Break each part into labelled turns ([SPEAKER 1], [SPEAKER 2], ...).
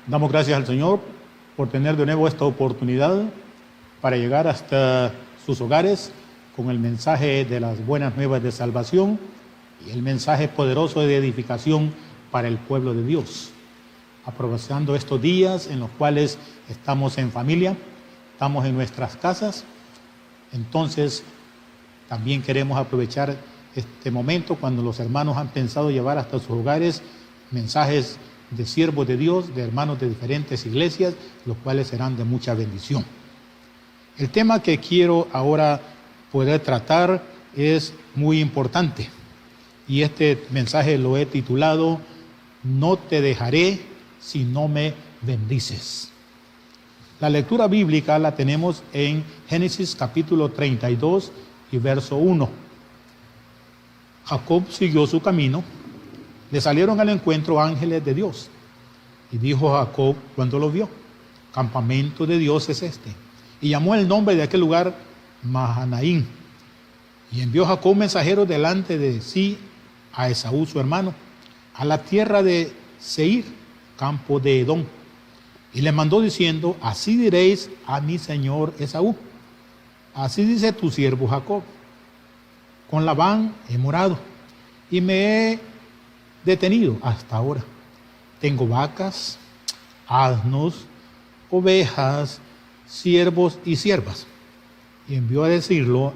[SPEAKER 1] Damos gracias al Señor por tener de nuevo esta oportunidad para llegar hasta sus hogares con el mensaje de las buenas nuevas de salvación y el mensaje poderoso de edificación para el pueblo de Dios. Aprovechando estos días en los cuales estamos en familia, estamos en nuestras casas, entonces también queremos aprovechar este momento cuando los hermanos han pensado llevar hasta sus hogares mensajes de siervos de Dios, de hermanos de diferentes iglesias, los cuales serán de mucha bendición. El tema que quiero ahora poder tratar es muy importante y este mensaje lo he titulado No te dejaré si no me bendices. La lectura bíblica la tenemos en Génesis capítulo 32 y verso 1. Jacob siguió su camino. Le salieron al encuentro ángeles de Dios. Y dijo Jacob cuando lo vio: campamento de Dios es este. Y llamó el nombre de aquel lugar Mahanaim. Y envió Jacob mensajeros delante de sí a Esaú su hermano, a la tierra de Seir, campo de Edom. Y le mandó diciendo: así diréis a mi señor Esaú: así dice tu siervo Jacob, con Labán he morado y me he detenido hasta ahora. Tengo vacas, asnos, ovejas, siervos y siervas. Y envió a decirlo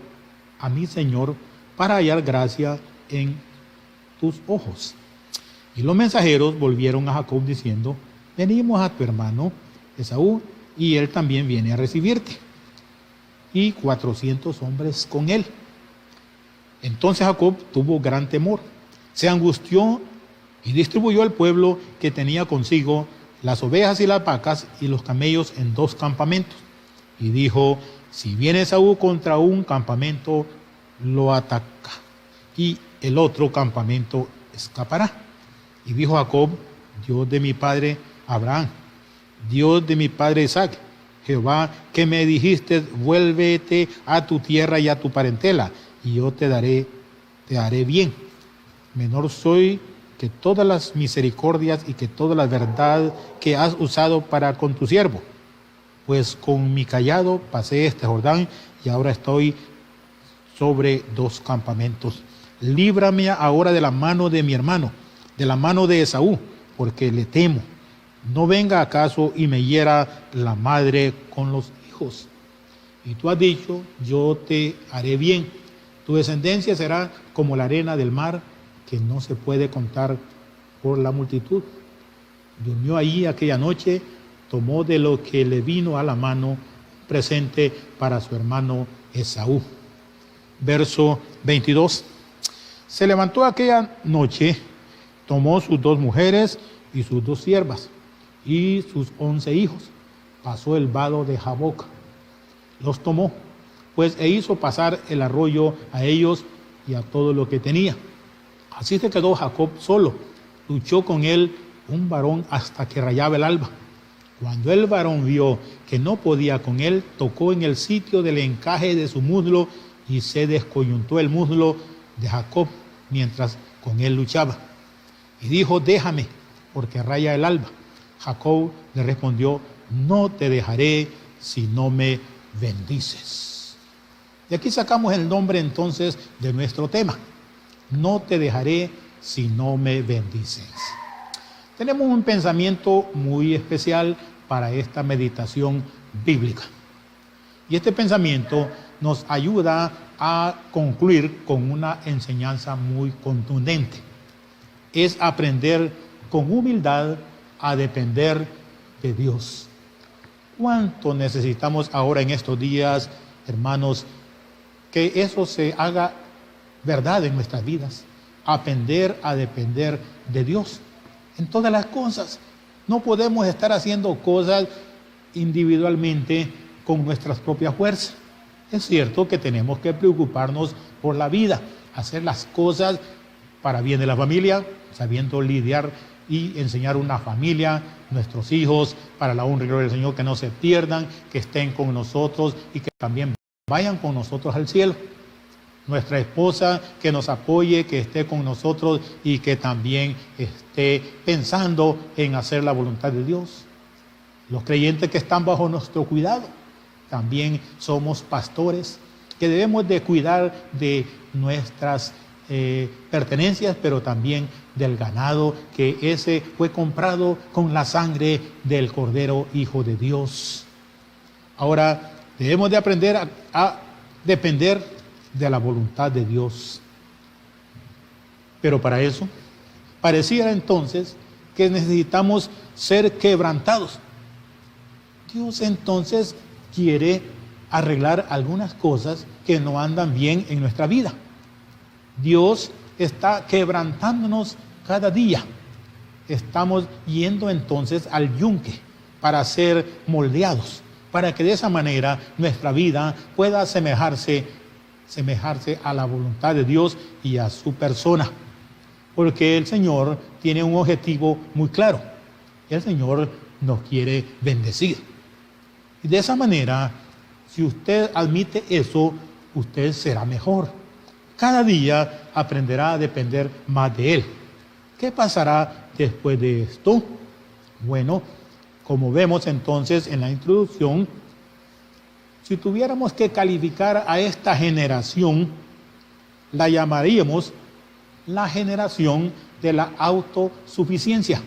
[SPEAKER 1] a mi señor para hallar gracia en tus ojos. Y los mensajeros volvieron a Jacob diciendo: venimos a tu hermano Esaú y él también viene a recibirte. Y 400 hombres con él. Entonces Jacob tuvo gran temor, se angustió y distribuyó al pueblo que tenía consigo las ovejas y las vacas y los camellos en 2 campamentos. Y dijo: si viene Esaú contra un campamento, lo ataca, y el otro campamento escapará. Y dijo Jacob: Dios de mi padre Abraham, Dios de mi padre Isaac, Jehová, que me dijiste: vuélvete a tu tierra y a tu parentela, y yo te haré bien. Menor soy que todas las misericordias y que toda la verdad que has usado para con tu siervo. Pues con mi cayado pasé este Jordán y ahora estoy sobre 2 campamentos. Líbrame ahora de la mano de mi hermano, de la mano de Esaú, porque le temo. No venga acaso y me hiera la madre con los hijos. Y tú has dicho: yo te haré bien. Tu descendencia será como la arena del mar, que no se puede contar por la multitud. Durmió allí aquella noche, tomó de lo que le vino a la mano presente para su hermano Esaú. Verso 22. Se levantó aquella noche, tomó sus 2 mujeres y sus 2 siervas y sus 11 hijos. Pasó el vado de Jaboc, los tomó, pues e hizo pasar el arroyo a ellos y a todo lo que tenía. Así se quedó Jacob solo. Luchó con él un varón hasta que rayaba el alba. Cuando el varón vio que no podía con él, tocó en el sitio del encaje de su muslo y se descoyuntó el muslo de Jacob mientras con él luchaba. Y dijo: déjame, porque raya el alba. Jacob le respondió: no te dejaré si no me bendices. Y aquí sacamos el nombre entonces de nuestro tema: no te dejaré si no me bendices. Tenemos un pensamiento muy especial para esta meditación bíblica. Y este pensamiento nos ayuda a concluir con una enseñanza muy contundente. Es aprender con humildad a depender de Dios. ¿Cuánto necesitamos ahora en estos días, hermanos, que eso se haga verdad en nuestras vidas? Aprender a depender de Dios en todas las cosas. No podemos estar haciendo cosas individualmente con nuestras propias fuerzas. Es cierto que tenemos que preocuparnos por la vida, hacer las cosas para bien de la familia, sabiendo lidiar y enseñar una familia, nuestros hijos, para la honra y gloria del Señor, que no se pierdan, que estén con nosotros y que también vayan con nosotros al cielo. Nuestra esposa, que nos apoye, que esté con nosotros y que también esté pensando en hacer la voluntad de Dios. los creyentes que están bajo nuestro cuidado. También somos pastores que debemos de cuidar de nuestras pertenencias, pero también del ganado, que ese fue comprado con la sangre del Cordero Hijo de Dios. Ahora debemos de aprender a depender de la voluntad de Dios. Pero para eso, pareciera entonces que necesitamos ser quebrantados. Dios entonces quiere arreglar algunas cosas que no andan bien en nuestra vida. Dios está quebrantándonos cada día. Estamos yendo entonces al yunque para ser moldeados, para que de esa manera nuestra vida pueda asemejarse a la voluntad de Dios y a su persona. Porque el Señor tiene un objetivo muy claro. El Señor nos quiere bendecir. Y de esa manera, si usted admite eso, usted será mejor. Cada día aprenderá a depender más de Él. ¿Qué pasará después de esto? Bueno, como vemos entonces en la introducción, si tuviéramos que calificar a esta generación, la llamaríamos la generación de la autosuficiencia.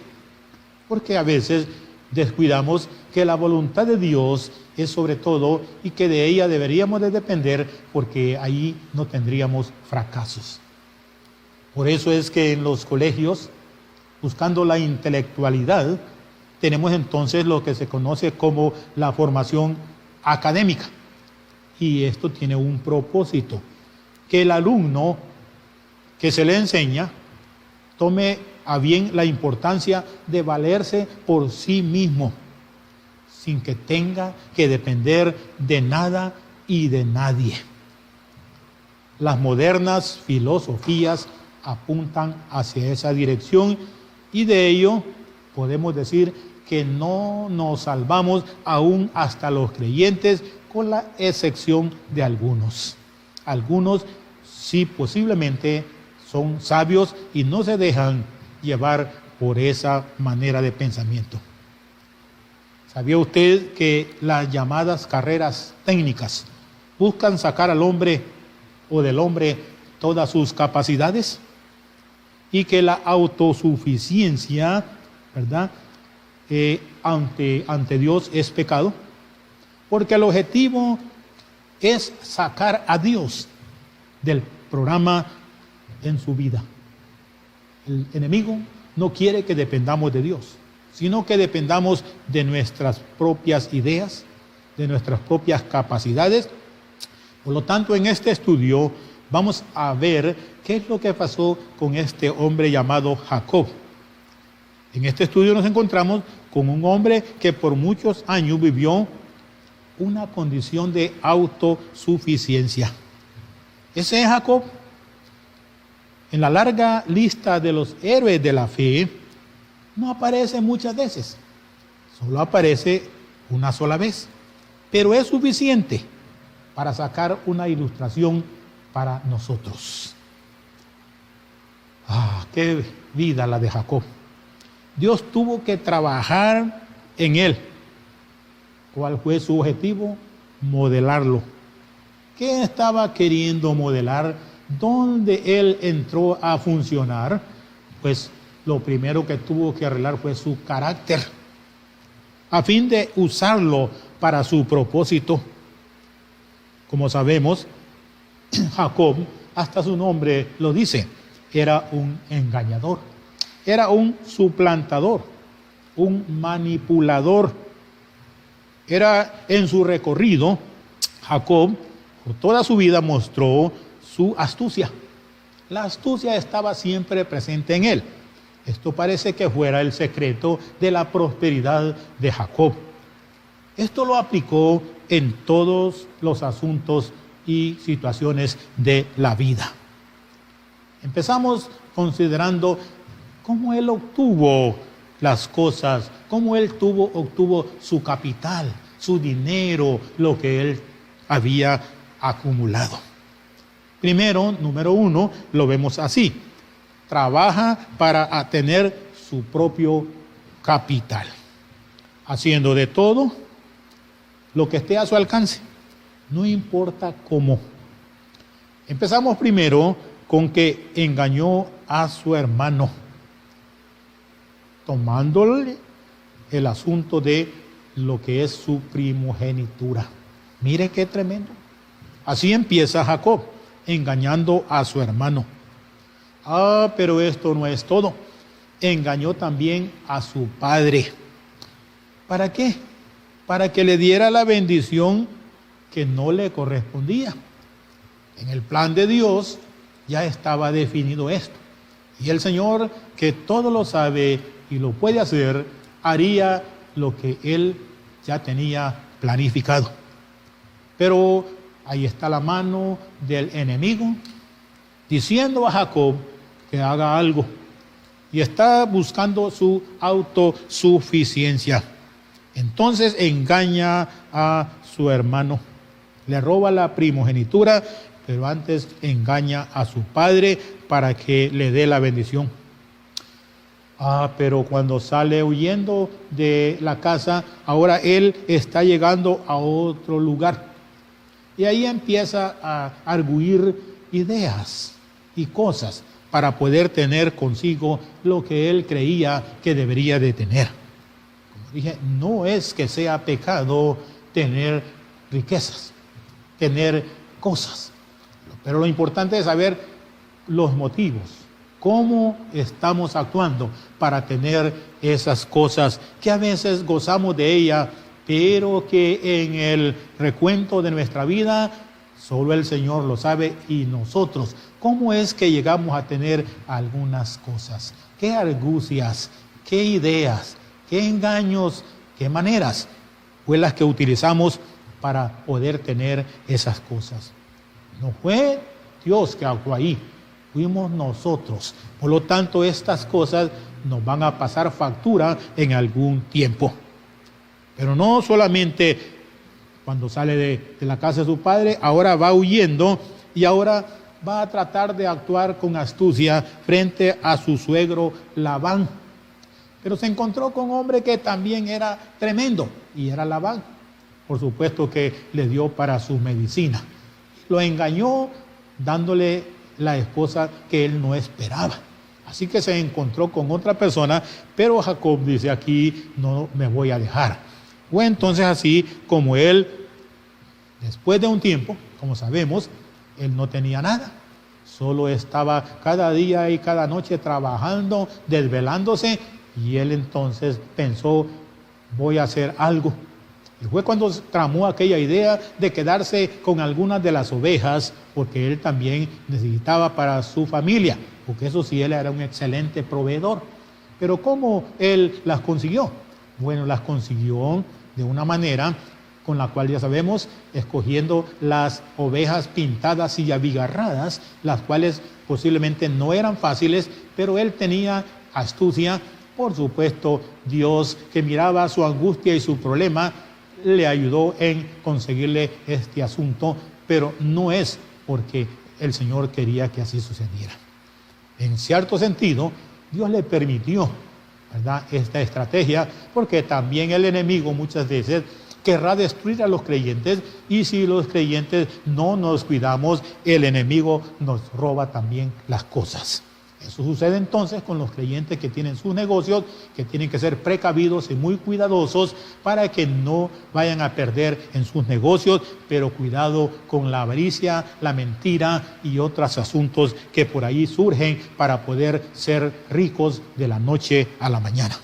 [SPEAKER 1] Porque a veces descuidamos que la voluntad de Dios es sobre todo y que de ella deberíamos de depender, porque ahí no tendríamos fracasos. Por eso es que en los colegios, buscando la intelectualidad, tenemos entonces lo que se conoce como la formación académica. Y esto tiene un propósito, que el alumno que se le enseña tome a bien la importancia de valerse por sí mismo, sin que tenga que depender de nada y de nadie. Las modernas filosofías apuntan hacia esa dirección y de ello podemos decir que no nos salvamos aún hasta los creyentes, con la excepción de algunos. Algunos sí posiblemente son sabios y no se dejan llevar por esa manera de pensamiento. ¿Sabía usted que las llamadas carreras técnicas buscan sacar al hombre o del hombre todas sus capacidades? Y que la autosuficiencia, ¿verdad?, ante Dios es pecado, porque el objetivo es sacar a Dios del programa en su vida. El enemigo no quiere que dependamos de Dios, sino que dependamos de nuestras propias ideas, de nuestras propias capacidades. Por lo tanto, en este estudio vamos a ver qué es lo que pasó con este hombre llamado Jacob. En este estudio nos encontramos con un hombre que por muchos años vivió una condición de autosuficiencia. Ese es Jacob. En la larga lista de los héroes de la fe, no aparece muchas veces, solo aparece una sola vez, pero es suficiente para sacar una ilustración para nosotros. ¡Qué vida la de Jacob! Dios tuvo que trabajar en él. ¿Cuál fue su objetivo? Modelarlo. ¿Qué estaba queriendo modelar? ¿Dónde él entró a funcionar? Pues lo primero que tuvo que arreglar fue su carácter, a fin de usarlo para su propósito. Como sabemos, Jacob, hasta su nombre lo dice, era un engañador, era un suplantador, un manipulador. Era en su recorrido, Jacob, por toda su vida mostró su astucia. La astucia estaba siempre presente en él. Esto parece que fuera el secreto de la prosperidad de Jacob. Esto lo aplicó en todos los asuntos y situaciones de la vida. Empezamos considerando cómo él obtuvo las cosas, cómo él obtuvo su capital, su dinero, lo que él había acumulado. Primero, número 1, lo vemos así: trabaja para tener su propio capital. haciendo de todo lo que esté a su alcance, no importa cómo. Empezamos primero con que engañó a su hermano, tomándole el asunto de lo que es su primogenitura. Mire qué tremendo. Así empieza Jacob, engañando a su hermano. Pero esto no es todo. Engañó también a su padre. ¿Para qué? Para que le diera la bendición que no le correspondía. En el plan de Dios ya estaba definido esto. Y el Señor, que todo lo sabe y lo puede hacer, haría lo que Él ya tenía planificado. Pero ahí está la mano del enemigo diciendo a Jacob que haga algo. Y está buscando su autosuficiencia. Entonces engaña a su hermano. Le roba la primogenitura, pero antes engaña a su padre para que le dé la bendición. Pero cuando sale huyendo de la casa, ahora él está llegando a otro lugar. Y ahí empieza a arguir ideas y cosas para poder tener consigo lo que él creía que debería de tener. Como dije, no es que sea pecado tener riquezas, tener cosas. Pero lo importante es saber los motivos, cómo estamos actuando para tener esas cosas que a veces gozamos de ellas, pero que en el recuento de nuestra vida solo el Señor lo sabe y nosotros. ¿Cómo es que llegamos a tener algunas cosas? ¿Qué argucias, qué ideas, qué engaños, qué maneras fue las que utilizamos para poder tener esas cosas? No fue Dios que actuó ahí, fuimos nosotros. Por lo tanto, estas cosas nos van a pasar factura en algún tiempo. Pero no solamente cuando sale de la casa de su padre, ahora va huyendo y ahora va a tratar de actuar con astucia frente a su suegro Labán. Pero se encontró con un hombre que también era tremendo y era Labán. Por supuesto que le dio para su medicina. Lo engañó dándole la esposa que él no esperaba. Así que se encontró con otra persona, pero Jacob dice: aquí no me voy a dejar. Fue entonces así como él, después de un tiempo, como sabemos, él no tenía nada. Solo estaba cada día y cada noche trabajando, desvelándose, y él entonces pensó: voy a hacer algo. Y fue cuando tramó aquella idea de quedarse con algunas de las ovejas, porque él también necesitaba para su familia, porque eso sí, él era un excelente proveedor. Pero ¿cómo él las consiguió? Bueno, las consiguió de una manera con la cual ya sabemos, escogiendo las ovejas pintadas y abigarradas, las cuales posiblemente no eran fáciles, pero él tenía astucia. Por supuesto, Dios, que miraba su angustia y su problema, le ayudó en conseguirle este asunto, pero no es porque el Señor quería que así sucediera. En cierto sentido, Dios le permitió, ¿verdad?, esta estrategia, porque también el enemigo muchas veces querrá destruir a los creyentes, y si los creyentes no nos cuidamos, el enemigo nos roba también las cosas. Eso sucede entonces con los creyentes que tienen sus negocios, que tienen que ser precavidos y muy cuidadosos para que no vayan a perder en sus negocios, pero cuidado con la avaricia, la mentira y otros asuntos que por ahí surgen para poder ser ricos de la noche a la mañana.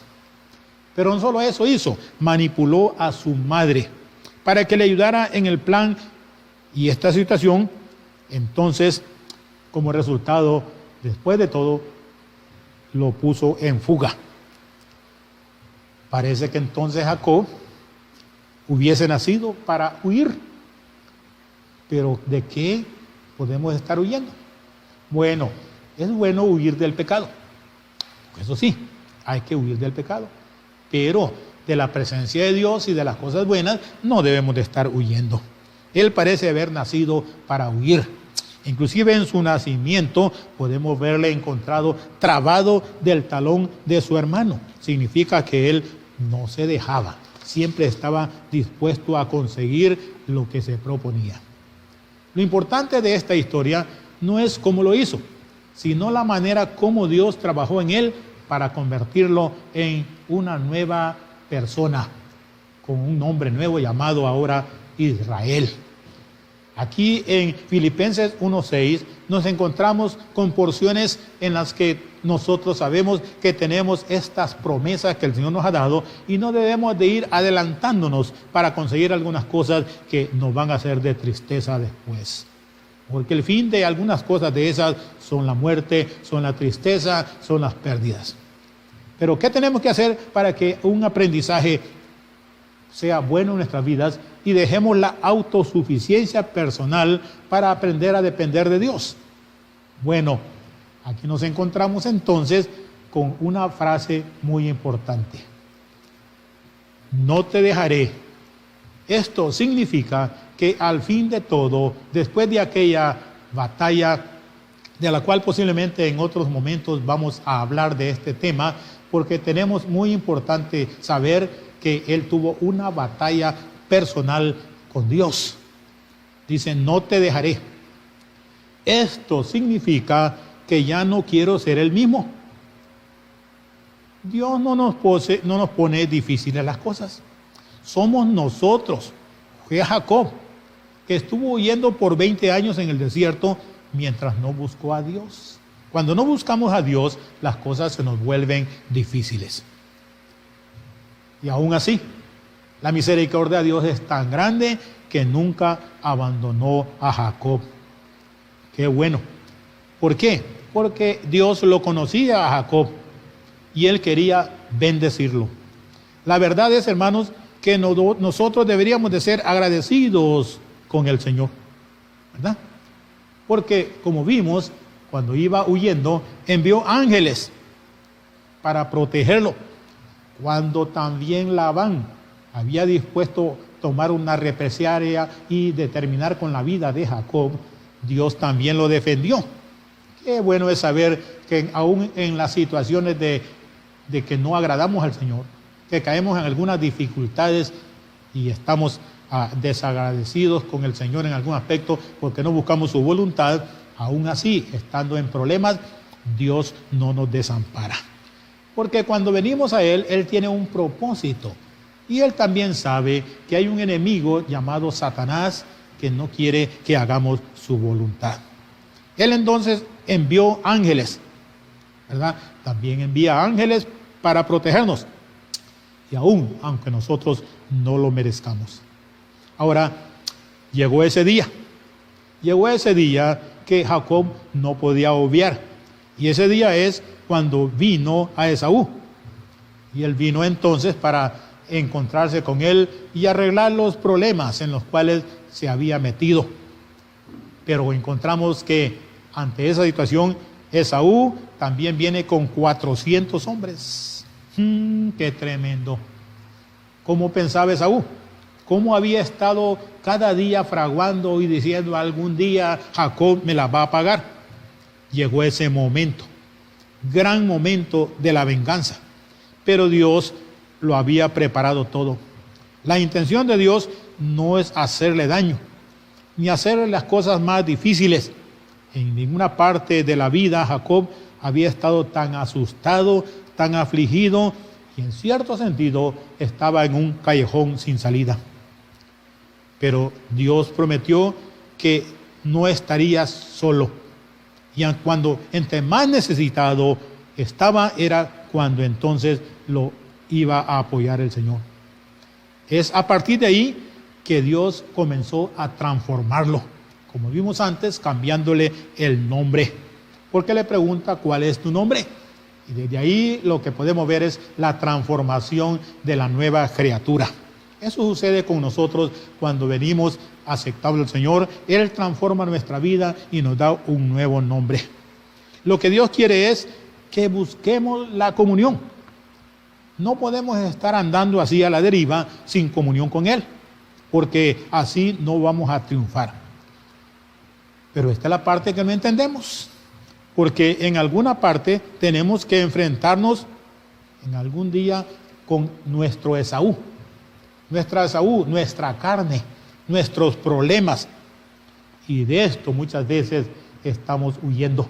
[SPEAKER 1] Pero no solo eso hizo, manipuló a su madre para que le ayudara en el plan, y esta situación, entonces, como resultado, después de todo, lo puso en fuga. Parece que entonces Jacob hubiese nacido para huir. Pero ¿de qué podemos estar huyendo? Bueno, es bueno huir del pecado. Eso sí, hay que huir del pecado. Pero de la presencia de Dios y de las cosas buenas no debemos de estar huyendo. Él parece haber nacido para huir. Inclusive en su nacimiento podemos verle encontrado trabado del talón de su hermano. Significa que él no se dejaba. siempre estaba dispuesto a conseguir lo que se proponía. Lo importante de esta historia no es cómo lo hizo, sino la manera como Dios trabajó en él para convertirlo en una nueva persona, con un nombre nuevo llamado ahora Israel. Aquí en Filipenses 1:6 nos encontramos con porciones en las que nosotros sabemos que tenemos estas promesas que el Señor nos ha dado y no debemos de ir adelantándonos para conseguir algunas cosas que nos van a hacer de tristeza después. Porque el fin de algunas cosas de esas son la muerte, son la tristeza, son las pérdidas. Pero ¿qué tenemos que hacer para que un aprendizaje sea bueno en nuestras vidas y dejemos la autosuficiencia personal para aprender a depender de Dios? Bueno, aquí nos encontramos entonces con una frase muy importante. No te dejaré. Esto significa que al fin de todo, después de aquella batalla, de la cual posiblemente en otros momentos vamos a hablar de este tema, porque tenemos muy importante saber que él tuvo una batalla personal con Dios. Dice, no te dejaré. Esto significa que ya no quiero ser el mismo. Dios no nos pone difíciles las cosas. Somos nosotros. Fue Jacob, que estuvo huyendo por 20 años en el desierto mientras no buscó a Dios. Cuando no buscamos a Dios, las cosas se nos vuelven difíciles. Y aún así, la misericordia de Dios es tan grande que nunca abandonó a Jacob. Qué bueno. ¿Por qué? Porque Dios lo conocía a Jacob y él quería bendecirlo. La verdad es, hermanos, que nosotros deberíamos de ser agradecidos con el Señor, ¿verdad? Porque como vimos, cuando iba huyendo, envió ángeles para protegerlo. Cuando también Labán había dispuesto tomar una represalia y determinar con la vida de Jacob, Dios también lo defendió. Qué bueno es saber que aún en las situaciones de que no agradamos al Señor, que caemos en algunas dificultades y estamos desagradecidos con el Señor en algún aspecto porque no buscamos su voluntad, aún así, estando en problemas, Dios no nos desampara. Porque cuando venimos a Él, Él tiene un propósito. Y Él también sabe que hay un enemigo llamado Satanás que no quiere que hagamos su voluntad. Él entonces envió ángeles, ¿verdad? También envía ángeles para protegernos. Y aún, aunque nosotros no lo merezcamos. Ahora, llegó ese día. Llegó ese día que Jacob no podía obviar. Y ese día es cuando vino a Esaú. Y él vino entonces para encontrarse con él y arreglar los problemas en los cuales se había metido. Pero encontramos que ante esa situación, Esaú también viene con 400 hombres. ¡Qué tremendo! ¿Cómo pensaba Esaú? ¿Cómo había estado cada día fraguando y diciendo algún día Jacob me la va a pagar? Llegó ese momento, gran momento de la venganza. Pero Dios lo había preparado todo. La intención de Dios no es hacerle daño, ni hacerle las cosas más difíciles. En ninguna parte de la vida Jacob había estado tan asustado, tan afligido, y en cierto sentido estaba en un callejón sin salida. Pero Dios prometió que no estaría solo. Y cuando entre más necesitado estaba, era cuando entonces lo iba a apoyar el Señor. Es a partir de ahí que Dios comenzó a transformarlo. Como vimos antes, cambiándole el nombre. Porque le pregunta, ¿cuál es tu nombre? Y desde ahí lo que podemos ver es la transformación de la nueva criatura. Eso sucede con nosotros cuando venimos aceptando al Señor. Él transforma nuestra vida y nos da un nuevo nombre. Lo que Dios quiere es que busquemos la comunión. No podemos estar andando así a la deriva sin comunión con Él, porque así no vamos a triunfar. Pero esta es la parte que no entendemos, porque en alguna parte tenemos que enfrentarnos en algún día con nuestro Esaú. nuestra Esaú, nuestra carne, nuestros problemas. Y de esto muchas veces estamos huyendo.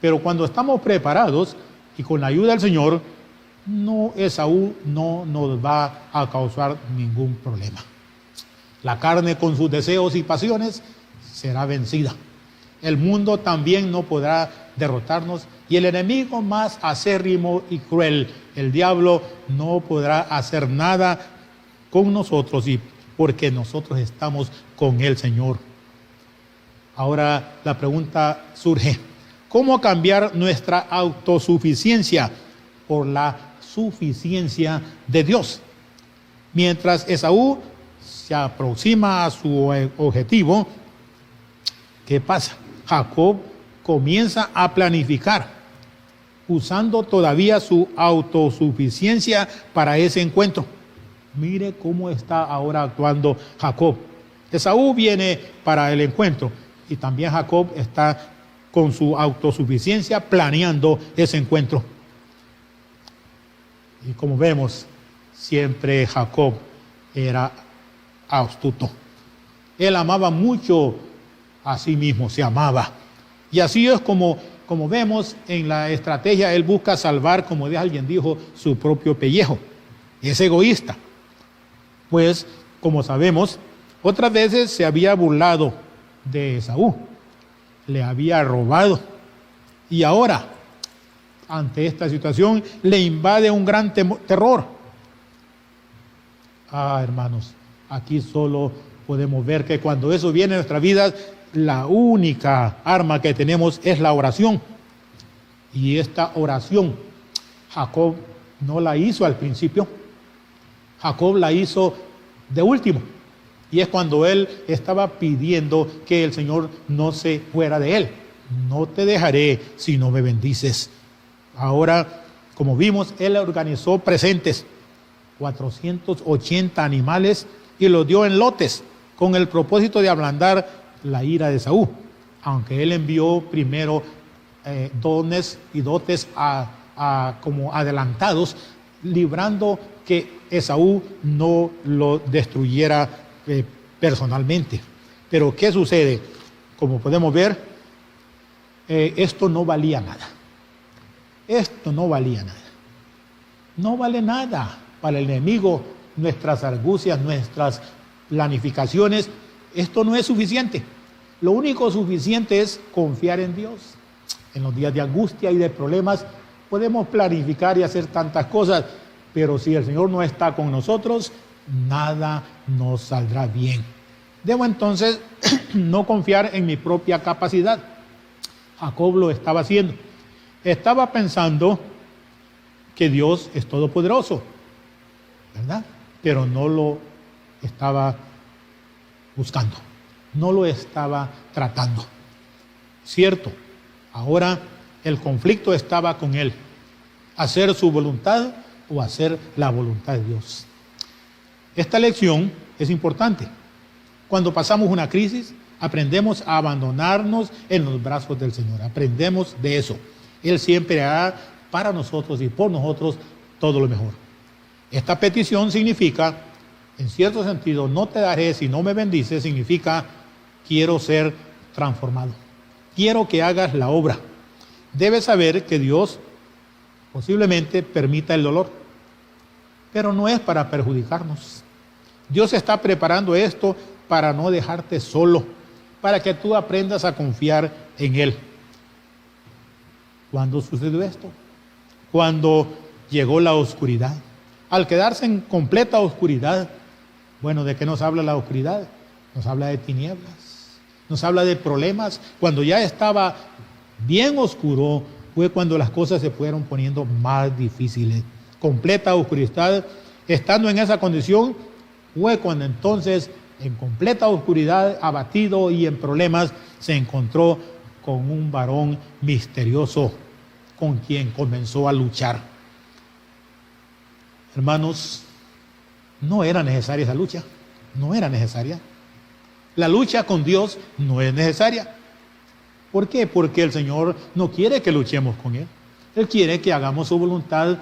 [SPEAKER 1] Pero cuando estamos preparados y con la ayuda del Señor, Esaú no nos va a causar ningún problema. La carne con sus deseos y pasiones será vencida. El mundo también no podrá derrotarnos y el enemigo más acérrimo y cruel, el diablo, no podrá hacer nada con nosotros y porque nosotros estamos con el Señor. Ahora la pregunta surge: ¿cómo cambiar nuestra autosuficiencia por la suficiencia de Dios? Mientras Esaú se aproxima a su objetivo, ¿qué pasa? Jacob comienza a planificar, usando todavía su autosuficiencia para ese encuentro. Mire cómo está ahora actuando Jacob. Esaú viene para el encuentro y también Jacob está con su autosuficiencia planeando ese encuentro. Y como vemos, siempre Jacob era astuto. Él amaba mucho a sí mismo, se amaba. Y así es como vemos en la estrategia, él busca salvar, como alguien dijo, su propio pellejo. Es egoísta. Pues, como sabemos, otras veces se había burlado de Esaú, le había robado. Y ahora, ante esta situación, le invade un gran terror. Hermanos, aquí solo podemos ver que cuando eso viene a nuestra vida, la única arma que tenemos es la oración. Y esta oración, Jacob no la hizo al principio. Jacob la hizo de último. Y es cuando él estaba pidiendo que el Señor no se fuera de él. No te dejaré si no me bendices. Ahora, como vimos, él organizó presentes, 480 animales, y los dio en lotes, con el propósito de ablandar la ira de Esaú. Aunque él envió primero dones y dotes como adelantados, librando que Esaú no lo destruyera personalmente. Pero ¿qué sucede? Como podemos ver, esto no valía nada. Esto no valía nada. No vale nada para el enemigo nuestras argucias, nuestras planificaciones. Esto no es suficiente. Lo único suficiente es confiar en Dios. En los días de angustia y de problemas podemos planificar y hacer tantas cosas, pero si el Señor no está con nosotros, nada nos saldrá bien. Debo entonces no confiar en mi propia capacidad. Jacob lo estaba haciendo. Estaba pensando que Dios es todopoderoso, ¿verdad? Pero no lo estaba buscando, no lo estaba tratando. Cierto, ahora el conflicto estaba con él: hacer su voluntad o hacer la voluntad de Dios. Esta lección es importante. Cuando pasamos una crisis, aprendemos a abandonarnos en los brazos del Señor. Aprendemos de eso. Él siempre hará para nosotros y por nosotros todo lo mejor. Esta petición significa, en cierto sentido, no te daré si no me bendices, significa quiero ser transformado. Quiero que hagas la obra. Debes saber que Dios posiblemente permita el dolor, pero no es para perjudicarnos. Dios está preparando esto para no dejarte solo, para que tú aprendas a confiar en Él. ¿Cuándo sucedió esto? Cuando llegó la oscuridad. Al quedarse en completa oscuridad, bueno, ¿de qué nos habla la oscuridad? Nos habla de tinieblas, nos habla de problemas. Cuando ya estaba bien oscuro, fue cuando las cosas se fueron poniendo más difíciles. Completa oscuridad, estando en esa condición, fue cuando entonces, en completa oscuridad, abatido y en problemas, se encontró con un varón misterioso con quien comenzó a luchar. Hermanos, no era necesaria esa lucha, no era necesaria. La lucha con Dios no es necesaria. ¿Por qué? Porque el Señor no quiere que luchemos con Él. Él quiere que hagamos su voluntad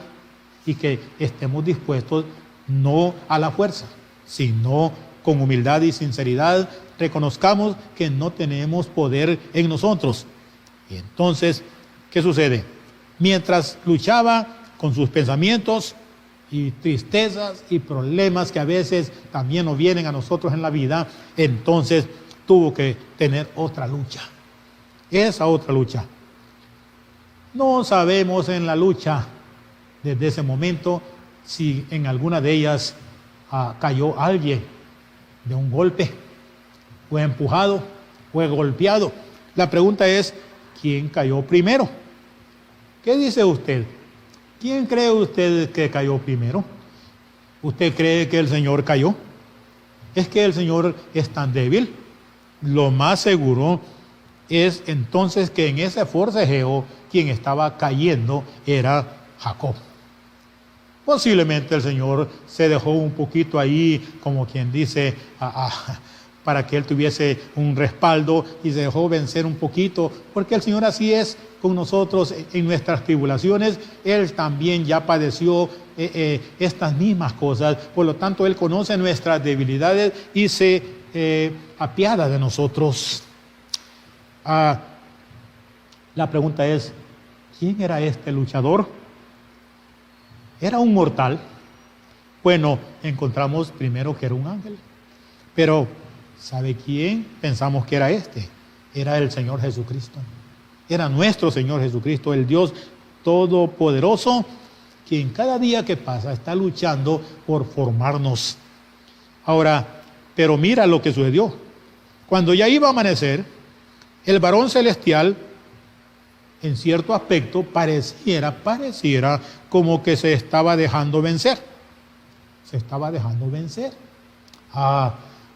[SPEAKER 1] y que estemos dispuestos no a la fuerza, sino con humildad y sinceridad reconozcamos que no tenemos poder en nosotros. Y entonces, ¿qué sucede? Mientras luchaba con sus pensamientos y tristezas y problemas que a veces también nos vienen a nosotros en la vida, entonces tuvo que tener otra lucha. Esa otra lucha. No sabemos en la lucha desde ese momento si en alguna de ellas cayó alguien de un golpe, fue empujado, fue golpeado. La pregunta es, ¿quién cayó primero? ¿Qué dice usted? ¿Quién cree usted que cayó primero? ¿Usted cree que el Señor cayó? ¿Es que el Señor es tan débil? Lo más seguro es entonces que en ese forcejeo quien estaba cayendo era Jacob. Posiblemente el Señor se dejó un poquito ahí, como quien dice, para que él tuviese un respaldo y se dejó vencer un poquito, porque el Señor así es con nosotros en nuestras tribulaciones. Él también ya padeció estas mismas cosas, por lo tanto Él conoce nuestras debilidades y se apiada de nosotros. La pregunta es, ¿quién era este luchador? ¿Era un mortal? Bueno, encontramos primero que era un ángel. Pero, ¿sabe quién pensamos que era este? Era el Señor Jesucristo. Era nuestro Señor Jesucristo, el Dios Todopoderoso, quien cada día que pasa está luchando por formarnos. Ahora, pero mira lo que sucedió. Cuando ya iba a amanecer, el varón celestial, en cierto aspecto, pareciera como que se estaba dejando vencer. Se estaba dejando vencer.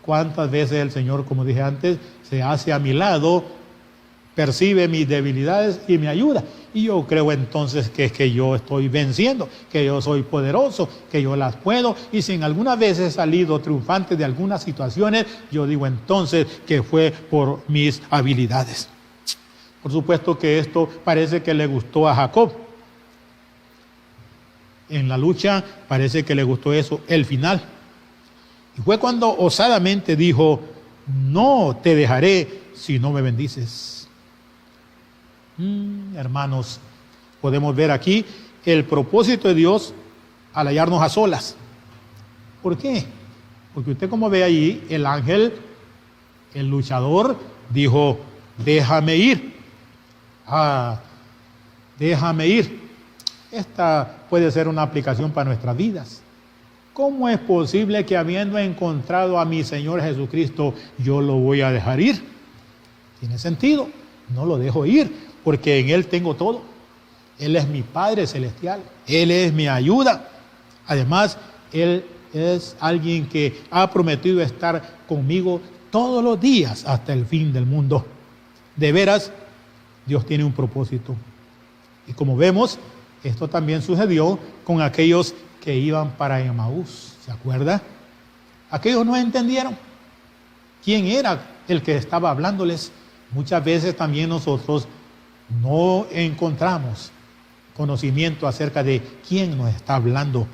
[SPEAKER 1] ¿Cuántas veces el Señor, como dije antes, se hace a mi lado, percibe mis debilidades y me ayuda? Y yo creo entonces que es que yo estoy venciendo, que yo soy poderoso, que yo las puedo. Y si en algunas veces he salido triunfante de algunas situaciones, yo digo entonces que fue por mis habilidades. Por supuesto que esto parece que le gustó a Jacob. En la lucha parece que le gustó eso, el final. Y fue cuando osadamente dijo, no te dejaré si no me bendices. Hermanos, podemos ver aquí el propósito de Dios al hallarnos a solas. ¿Por qué? Porque usted como ve allí, el ángel, el luchador, dijo, déjame ir. Déjame ir. Esta puede ser una aplicación para nuestras vidas. ¿Cómo es posible que habiendo encontrado a mi Señor Jesucristo, yo lo voy a dejar ir? Tiene sentido. No lo dejo ir, porque en Él tengo todo. Él es mi Padre Celestial. Él es mi ayuda. Además, Él es alguien que ha prometido estar conmigo todos los días hasta el fin del mundo. De veras, Dios tiene un propósito. Y como vemos, esto también sucedió con aquellos que iban para Emaús. ¿Se acuerda? Aquellos no entendieron quién era el que estaba hablándoles. Muchas veces también nosotros no encontramos conocimiento acerca de quién nos está hablando.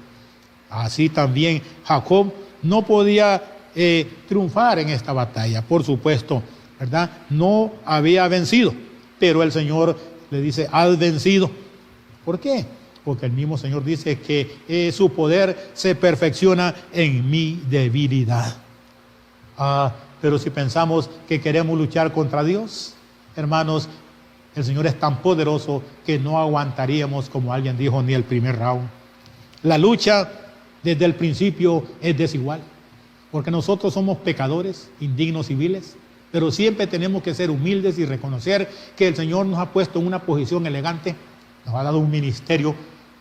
[SPEAKER 1] Así también Jacob no podía triunfar en esta batalla, por supuesto, ¿verdad? No había vencido. Pero el Señor le dice, has vencido. ¿Por qué? Porque el mismo Señor dice que su poder se perfecciona en mi debilidad. Pero si pensamos que queremos luchar contra Dios, hermanos, el Señor es tan poderoso que no aguantaríamos, como alguien dijo, ni el primer round. La lucha desde el principio es desigual, porque nosotros somos pecadores, indignos y viles. Pero siempre tenemos que ser humildes y reconocer que el Señor nos ha puesto en una posición elegante, nos ha dado un ministerio.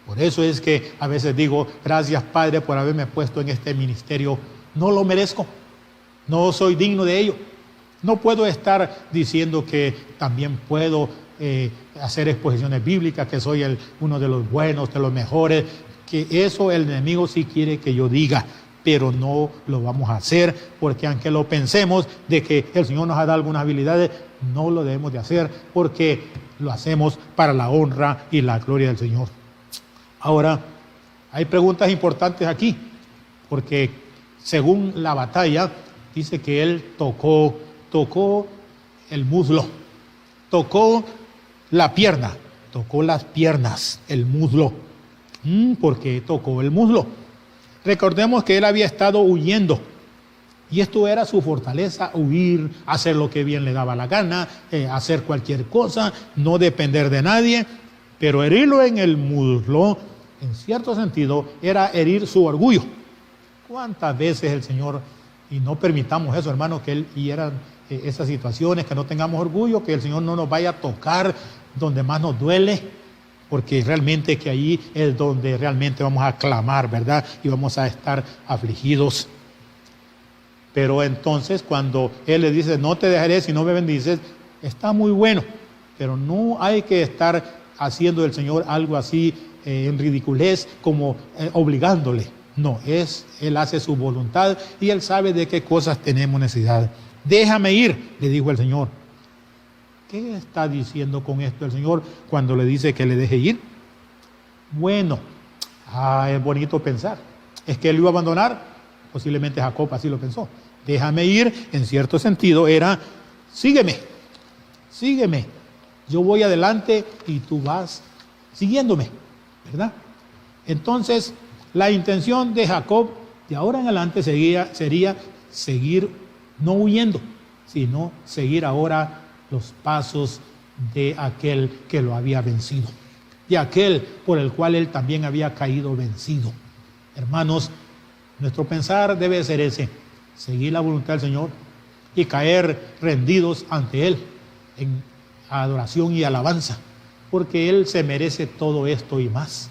[SPEAKER 1] Por eso es que a veces digo, gracias Padre por haberme puesto en este ministerio. No lo merezco, no soy digno de ello. No puedo estar diciendo que también puedo hacer exposiciones bíblicas, que soy uno de los buenos, de los mejores, que eso el enemigo sí quiere que yo diga. Pero no lo vamos a hacer, porque aunque lo pensemos de que el Señor nos ha dado algunas habilidades, no lo debemos de hacer, porque lo hacemos para la honra y la gloria del Señor. Ahora, hay preguntas importantes aquí, porque según la batalla, dice que él tocó el muslo, tocó la pierna, tocó las piernas, el muslo. ¿Por qué tocó el muslo? Recordemos que él había estado huyendo. Y esto era su fortaleza, huir, hacer lo que bien le daba la gana, hacer cualquier cosa, no depender de nadie. Pero herirlo en el muslo, en cierto sentido, era herir su orgullo. ¿Cuántas veces el Señor, y no permitamos eso, hermano, que Él hiera esas situaciones, que no tengamos orgullo, que el Señor no nos vaya a tocar donde más nos duele, porque realmente que ahí es donde realmente vamos a clamar, ¿verdad? Y vamos a estar afligidos. Pero entonces cuando Él le dice, no te dejaré si no me bendices, está muy bueno, pero no hay que estar haciendo del Señor algo así en ridiculez, como obligándole. No, Él hace su voluntad y Él sabe de qué cosas tenemos necesidad. Déjame ir, le dijo el Señor. ¿Qué está diciendo con esto el Señor cuando le dice que le deje ir? Bueno, es bonito pensar. ¿Es que Él lo iba a abandonar? Posiblemente Jacob así lo pensó. Déjame ir, en cierto sentido, era, sígueme. Yo voy adelante y tú vas siguiéndome, ¿verdad? Entonces, la intención de Jacob de ahora en adelante sería seguir, no huyendo, sino seguir ahora los pasos de aquel que lo había vencido, de aquel por el cual él también había caído vencido. Hermanos, nuestro pensar debe ser ese, seguir la voluntad del Señor y caer rendidos ante Él en adoración y alabanza, porque Él se merece todo esto y más.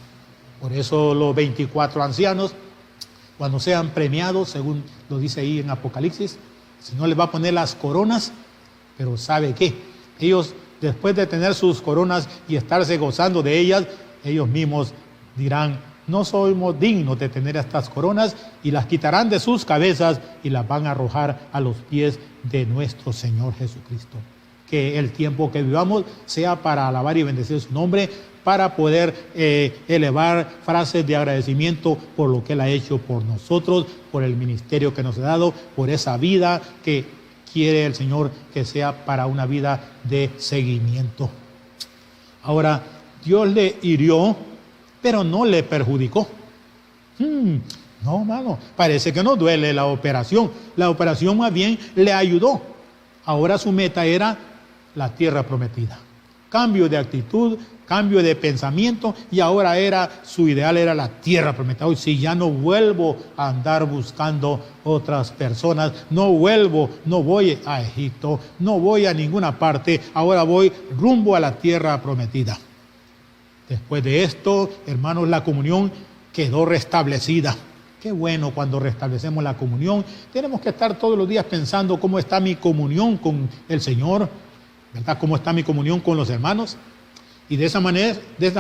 [SPEAKER 1] Por eso los 24 ancianos, cuando sean premiados, según lo dice ahí en Apocalipsis, el Señor les va a poner las coronas, pero ¿sabe qué? Ellos, después de tener sus coronas y estarse gozando de ellas, ellos mismos dirán, no somos dignos de tener estas coronas, y las quitarán de sus cabezas y las van a arrojar a los pies de nuestro Señor Jesucristo. Que el tiempo que vivamos sea para alabar y bendecir su nombre, para poder elevar frases de agradecimiento por lo que Él ha hecho por nosotros, por el ministerio que nos ha dado, por esa vida que quiere el Señor que sea para una vida de seguimiento. Ahora, Dios le hirió, pero no le perjudicó. No, hermano, parece que no duele la operación. La operación más bien le ayudó. Ahora su meta era la tierra prometida. Cambio de actitud, cambio de pensamiento, y ahora su ideal era la tierra prometida. Hoy sí, ya no vuelvo a andar buscando otras personas, no voy a Egipto, no voy a ninguna parte, ahora voy rumbo a la tierra prometida. Después de esto, hermanos, la comunión quedó restablecida. Qué bueno cuando restablecemos la comunión. Tenemos que estar todos los días pensando cómo está mi comunión con el Señor, ¿verdad? Cómo está mi comunión con los hermanos. Y de esa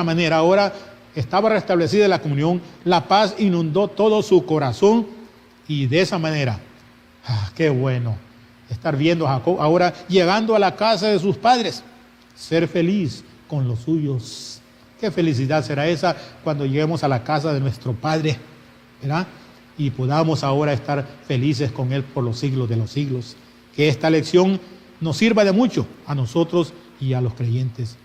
[SPEAKER 1] manera ahora estaba restablecida la comunión, la paz inundó todo su corazón, y de esa manera, qué bueno estar viendo a Jacob ahora llegando a la casa de sus padres, ser feliz con los suyos. Qué felicidad será esa cuando lleguemos a la casa de nuestro Padre, ¿verdad? Y podamos ahora estar felices con Él por los siglos de los siglos. Que esta lección nos sirva de mucho a nosotros y a los creyentes.